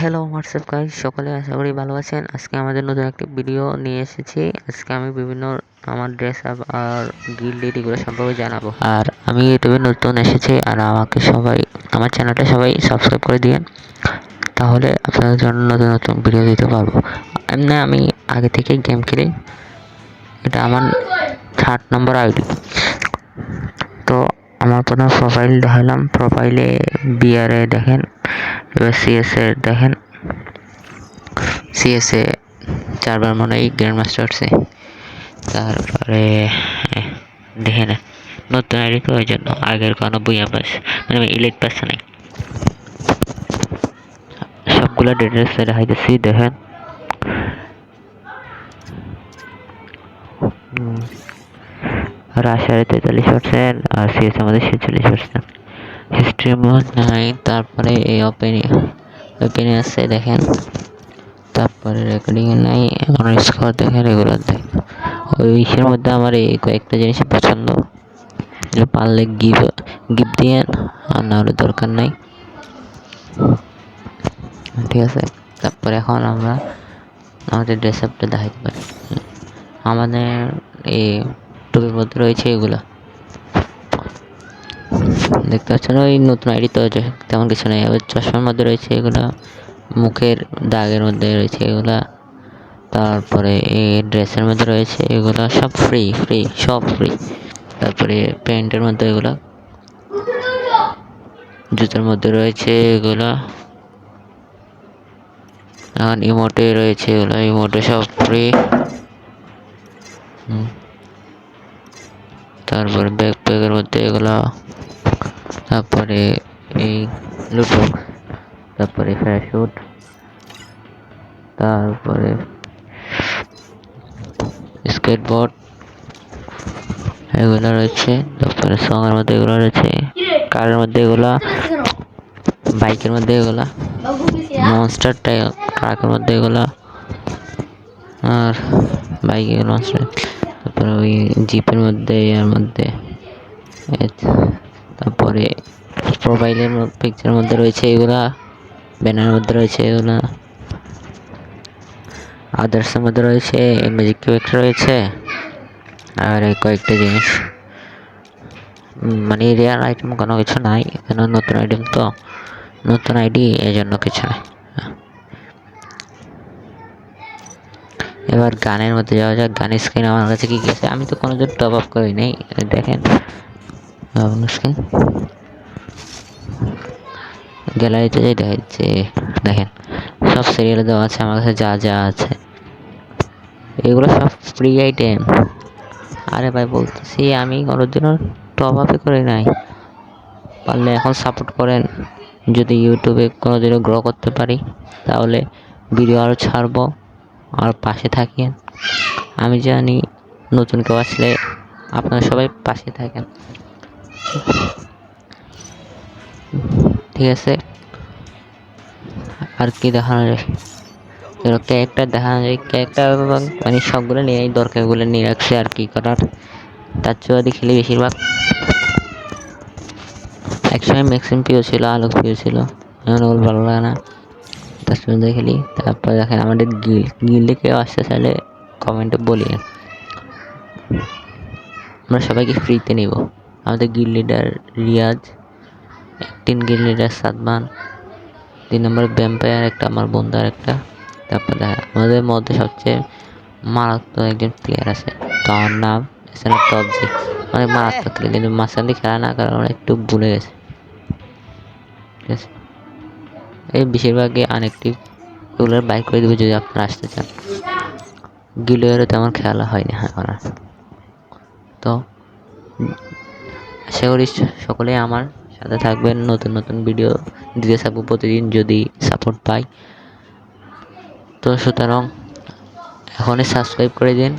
Hello WhatsApp guys, সকলে আশা করি ভালো আছেন। আজকে আমাদের নতুন একটা ভিডিও নিয়ে এসেছি। আজকে আমি বিভিন্ন আমার ড্রেস আপ আর গিল্ড এগুলো সম্পর্কে জানাবো। আর আমি ইউটিউবে নতুন এসেছি, আর আমাকে সবাই আমার চ্যানেলটা সবাই সাবস্ক্রাইব করে দিয়েন, তাহলে আপনাদের জন্য নতুন নতুন ভিডিও দিতে পারবো। এমনি আমি আগে থেকেই গেম খেলি, এটা আমার 3rd নম্বর আইডি। তো আমার প্রথম প্রোফাইল দেখালাম, প্রোফাইলে বিআরএ দেখেন, এবার সিএসএ দেখেন, সিএসএ 4বার মনে হয় গ্র্যান্ড মাস্টার হচ্ছে। তারপরে দেখে না নতুন আইডি, তো ওই জন্য আগের কোনো বুইয়া পাস মানে ইলেট পাস নাই, সবগুলো ডিটেলস দেখাইতেছি দেখেন। রাশিয়ার 43%, আর সিএস আমাদের 46%। হিস্ট্রি মোড নাই, তারপরে এই ওপেনে আছে দেখেন, তারপরে রেকর্ডিং নাই, স্কোর দেখেন, রেগুলার দেখেন। ওই ইসের মধ্যে আমার এই কয়েকটা জিনিস পছন্দ, পারলে গিফট দিয়েন, আর না হলে দরকার নাই, ঠিক আছে। তারপরে এখন আমরা আমাদের ড্রেস আপটা দেখাইতে পারি। আমাদের এই টুপির মধ্যে রয়েছে এগুলা দেখতে পাচ্ছেন, ওই নতুন আইডি তো তেমন কিছু নেই। আবার চশমার মধ্যে রয়েছে এগুলা, মুখের দাগের মধ্যে রয়েছে এগুলা, তারপরে এই ড্রেসের মধ্যে রয়েছে এগুলা, সব ফ্রি সব ফ্রি। তারপরে প্যান্টের মধ্যে এগুলা, জুতার মধ্যে রয়েছে এগুলা, আর ইমোটে রয়েছে এগুলা, ইমোটে সব ফ্রি। তারপরে ব্যাকপ্যাকের মধ্যে এগুলা, তারপরে এই লুটবক্স, তারপরে প্যারাশুট, তারপরে স্কেটবোর্ড এগুলো রয়েছে। তারপরে সঙের মধ্যে এগুলো রয়েছে, কারের মধ্যে এগুলা, বাইকের মধ্যে এগুলা, মনস্টার ট্রাকের মধ্যে এগুলা, আর বাইকের মনস্টার, তারপরে ওই জিপের মধ্যে, এর মধ্যে, তারপরে প্রোফাইলের পিকচারের মধ্যে রয়েছে এগুলা, ব্যানারের মধ্যে রয়েছে এগুলা, আদার্সের মধ্যে রয়েছে, ম্যাজিক কিউবেক্ট রয়েছে, আর কয়েকটা জিনিস মানে রিয়াল আইটেম কোনো কিছু নাই এখানে। নতুন আইটেম তো, নতুন আইডি, এই জন্য কিছু নাই। এবার গানের মধ্যে যাওয়া যাক। গানের স্ক্রিন আমার কাছে কি আছে, আমি তো কোনোদিন টপ আপ করি নাই। দেখেন স্ক্রিন, গ্যালারিতে যাই দেখাচ্ছে, দেখেন সব সিরিয়ালে দেওয়া আছে আমার কাছে যা যা আছে, এগুলো সব ফ্রি আইটেম। আরে ভাই বলতেছি, আমি কোনোদিনও টপ আপই করি নাই। পারলে এখন সাপোর্ট করেন, যদি ইউটিউবে কোনোদিনও গ্রো করতে পারি তাহলে ভিডিও আরও ছাড়বো, আর পাশে থাকেন। আমি জানি নতুন কেউ আসলে আপনারা সবাই পাশে থাকেন, ঠিক আছে। আর কি দেখানো যায়, ক্যারেক্টার দেখানো যায়, ক্যারেক্টার মানে সবগুলো নিয়ে দরকারগুলো নিয়ে রাখছে, আর কি করার। তার চেয়ে খেলি বেশিরভাগ, একসময় ম্যাক্সিম প্রিয় ছিল, আলোক প্রিয় ছিল, এখন ওগুলো ভালো লাগে না, তার সঙ্গে খেলি। তারপর দেখেন আমাদের গিল্ডে কেউ আসতে চাইলে কমেন্টে বলি, আমরা সবাইকে ফ্রিতে নিব। আমাদের guild leader Riyaz, 3 guild leader Sadman, 3 নম্বর ভ্যাম্পায়ার একটা, আমার বন্ধু আর একটা। তারপর দেখা আমাদের মধ্যে সবচেয়ে মারাত্মক একজন প্লেয়ার আছে, তো আমার নাম টপজি, অনেক মারাত্মক খেলে, কিন্তু মাঝখান দিয়ে খেলা না কারণ একটু ভুলে গেছে, ঠিক আছে। এই বেশিরভাগই আনএক্টিভ, ওগুলোর বাইক করে দেবে যদি আপনারা আসতে চান। গিল্ডেরও তেমন খেলা হয়নি এখন আর। তো আশা করি সকলেই আমার সাথে থাকবেন, নতুন নতুন ভিডিও দিতে থাকবো প্রতিদিন যদি সাপোর্ট পাই। তো সুতরাং এখনই সাবস্ক্রাইব করে দিন।